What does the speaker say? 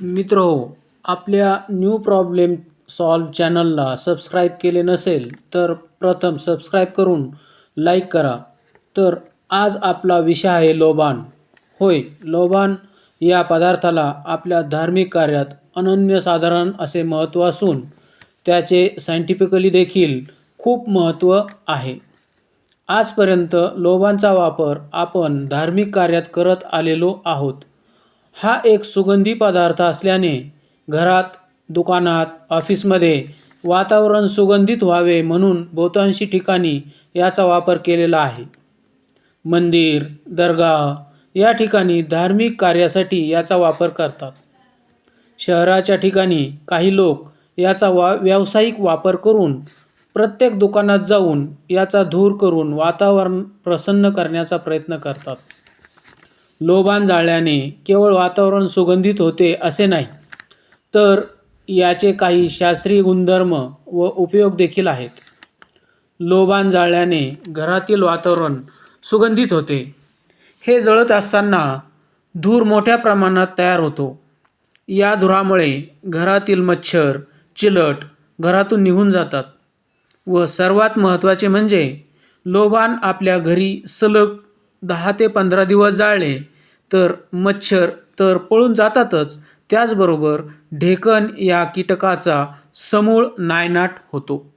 मित्रहो, आपल्या new problem solve चॅनलला सबस्क्राईब केले नसेल तर प्रथम सबस्क्राईब करून लाईक करा. तर आज आपला विषय आहे लोबान. होय, लोबान या पदार्थाला आपल्या धार्मिक कार्यात अनन्यसाधारण असे महत्त्व असून त्याचे सायंटिफिकली देखील खूप महत्त्व आहे. आजपर्यंत लोबानचा वापर आपण धार्मिक कार्यात करत आलेलो आहोत. हा एक सुगंधी पदार्थ असल्याने घरात, दुकानात, ऑफिसमध्ये वातावरण सुगंधित व्हावे म्हणून बहुतांशी ठिकाणी याचा वापर केलेला आहे. मंदिर, दर्गा या ठिकाणी धार्मिक कार्यासाठी याचा वापर करतात. शहराच्या ठिकाणी काही लोक याचा व्यावसायिक वापर करून प्रत्येक दुकानात जाऊन याचा धूर करून वातावरण प्रसन्न करण्याचा प्रयत्न करतात. लोबान जाळल्याने केवळ वातावरण सुगंधित होते असे नाही, तर याचे काही शास्त्रीय गुणधर्म व उपयोग देखील आहेत. लोबान जाळल्याने घरातील वातावरण सुगंधित होते. हे जळत असताना धूर मोठ्या प्रमाणात तयार होतो. या धुरामुळे घरातील मच्छर, चिलट घरातून निघून जातात व सर्वात महत्त्वाचे म्हणजे लोबान आपल्या घरी सलग 10 ते 15 दिवस जाळले तर मच्छर तर पळून जातातच, त्याचबरोबर ढेकण या कीटकाचा समूळ नायनाट होतो.